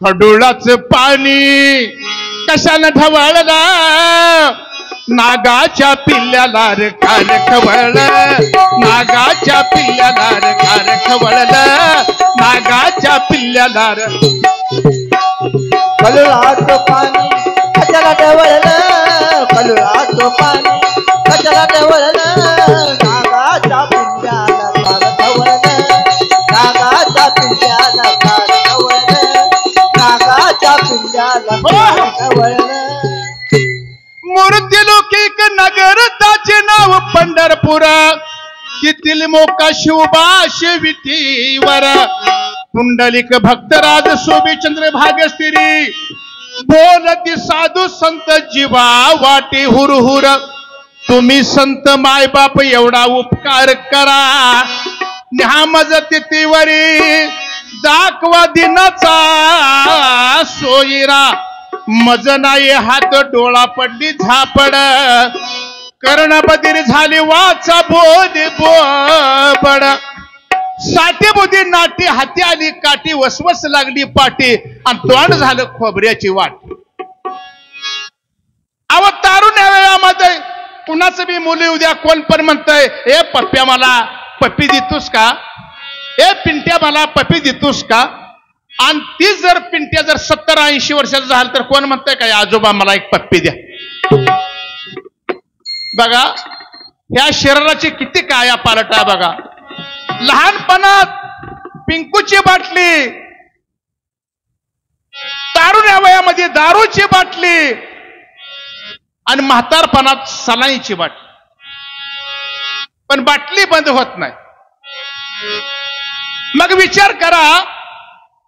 खडुळाचं पाणी कशाला ढवळलं नागाच्या पिल्ल्याला रे कार खवळलं नागाच्या पिल्ल्याला रे कार खवळलं नागाच्या पिल्ल्याला रे खडुळाचं पाणी कशाला ढवळलं खडुळाचं पाणी कशाला ढवळलं नागाच्या पिल्ल्याला कार खवळलं नागाच्या पिल्ल्याला कार खवळलं नागाच्या पिल्ल्याला कार खवळलं मूर्ती लौकिक नगर त्याचे नाव पंढरपूर तिथील मोका शिवबाश विटीवर पुंडलिक भक्तराज सोबीचंद्र भागस्थिरी बोलती साधू संत जीवा वाटे हुरहुर तुम्ही संत मायबाप एवढा उपकार करा न्या मज तिथीवरी दाखवा दिनाचा सोयीरा मज नाही हात डोळा पडली झापड कर्णबधीर झाली वाचा बोध बोबड साठी बुधी नाटी हाती आली काठी वसवस लागली पाठी आणि तोंड झालं खोबऱ्याची वाट अव तारुण्या वेळामध्ये कुणाचं बी मुली उद्या कोण पण म्हणतंय ए पप्प्या मला पप्पी देतोस का ए पिंट्या मला पप्पी देतोस का आणि ती जर पिंट्या जर 70-80 वर्षाचं झालं तर कोण म्हणतंय काय आजोबा मला एक पप्पी द्या बघा ह्या शरीराची किती काया पालट आहे बघा लहानपणात पिंकूची बाटली तारुण्या वयामध्ये दारूची बाटली आणि म्हातारपणात सलाईची बाटली पण बाटली बंद होत नाही मग विचार करा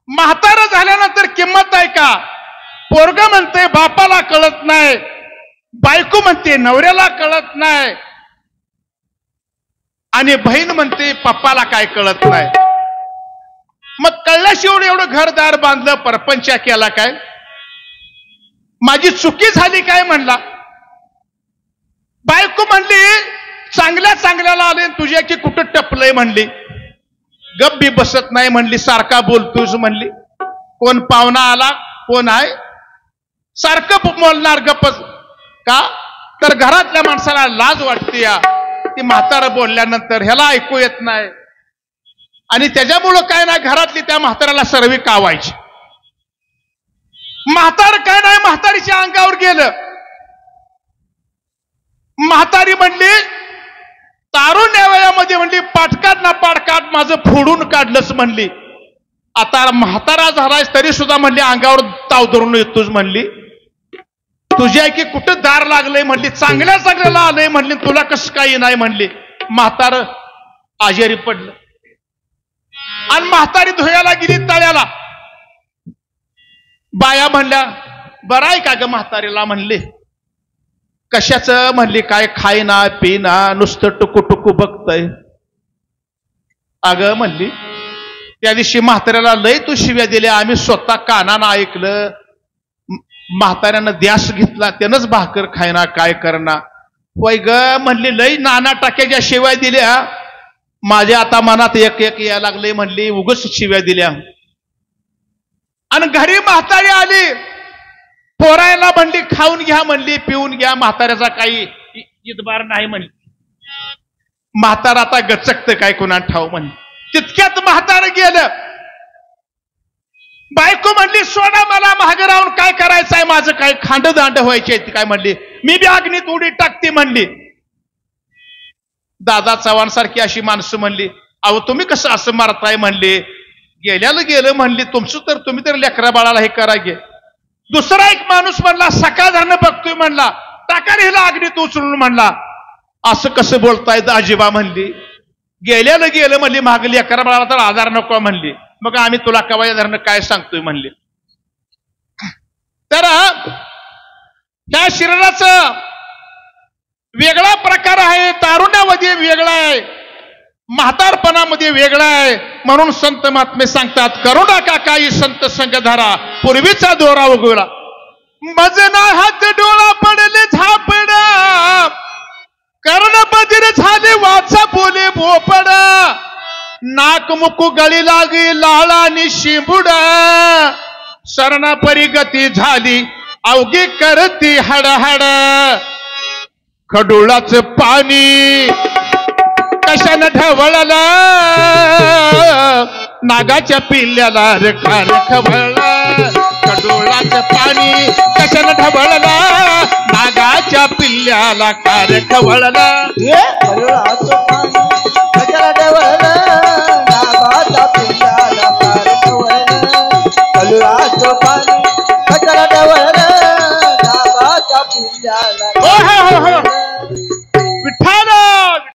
म्हातारा झाल्यानंतर किंमत आहे का पोरग म्हणते बापाला कळत नाही बायको म्हणते नवऱ्याला कळत नाही आणि बहीण म्हणते पप्पाला काय कळत नाही मग कळल्याशिवाय एवढं घरदार बांधलं परपंच केला काय माझी चुकी झाली काय म्हणला बायको म्हणली चांगल्या चांगल्याला आले तुझ्या की कुठं टपलंय म्हणली गप बी बसत नाही म्हणली सारखा बोलतोस म्हणली कोण पाहुणा आला कोण आहे सारखं बोलणार गपच का तर घरातल्या माणसाला लाज वाटते या ती म्हातारं बोलल्यानंतर ह्याला ऐकू येत नाही आणि त्याच्यामुळं काय नाही घरातली त्या म्हाताऱ्याला सर्वी कावायची म्हातार काय नाही म्हातारीच्या अंगावर गेलं म्हातारी म्हणली तारुण्या वयामध्ये म्हणली पाटकाट ना पाटकाट माझं फोडून काढलंच म्हणली आता म्हातारा झालायस तरी सुद्धा म्हणली अंगावर ताव धरून येतोच म्हणली तुझ्या की कुठं दार लागलंय म्हणली चांगल्या चांगल्याला आलंय म्हणली तुला कसं काही नाही म्हणली म्हातार आजारी पडलं आणि म्हातारी धुयाला गेली तळ्याला बाया म्हणल्या बरं आहे का ग म्हातारीला म्हणली कशाचं म्हणली काय खायना पिना नुसतं टुकू टुकू बघतय अगं म्हणली त्या दिवशी म्हाताऱ्याला लय तू शिव्या दिल्या आम्ही स्वतः कानानं ऐकलं म्हाताऱ्यानं द्यास घेतला त्यानंच भाकर खायना काय करणार होय ग म्हणली लय नाना टाक्याच्या शिव्या दिल्या माझ्या आता मनात एक एक यायला लागले म्हणली उगच शिव्या दिल्या आणि घरी म्हातारी आली पोरायला म्हणली खाऊन घ्या म्हणली पिऊन घ्या म्हाताऱ्याचा काही इतबार नाही म्हणली म्हातारा आता गचकत काय कुणा ठाव म्हणली तितक्यात म्हातार गेलं बायको म्हणली सोडा मला महाग राहून काय करायचं आहे माझं काय खांड दांड व्हायचे काय म्हणली मी बी अग्नीत उडी टाकते म्हणली दादा चव्हाण सारखी अशी माणसं म्हणली अहो तुम्ही कसं असं मारताय म्हणली गेल्याला गेलं म्हणली तुमचं तर तुम्ही तर लेकरा बाळाला हे करा गे दुसरा एक माणूस म्हणला सकाळ धरणं बघतोय म्हणला टाका हिला अग्नीत उचलून म्हणला असं कसं बोलताय आजीबा म्हणली गेल्याला गेलं म्हणली महाग लेकरा बाळाला तर आधार नको म्हणली मग आम्ही तुला कवाया धरणं काय सांगतोय म्हणली तर त्या शरीराचं वेगळा प्रकार आहे तारुण्यामध्ये वेगळा आहे म्हातारपणामध्ये वेगळा आहे म्हणून संत महात्मे सांगतात करू नका काही संत संगधारा पूर्वीचा दोरा उगवला मजना हात डोळा पडले झापड कर्ण बधीर झाले वाचा बोले भोपड नाक मुकू गळी लागे लाळा आणि शिंबुड सरणापरी गती झाली अवघी करती हडहड खडुळाच पाणी कशानं ढवळलं नागाच्या पिल्ल्याला रे कार खवळलं खडुळाच पाणी कशानं ढवळलं नागाच्या पिल्ल्याला कार खवळलं खडुळाचं पाणी कशाला ढवळलं नागाच्या पिल्ल्याला कार खवळलं खडुळाचं पाणी कशाला ढवळलं नागाच्या पिल्ल्याला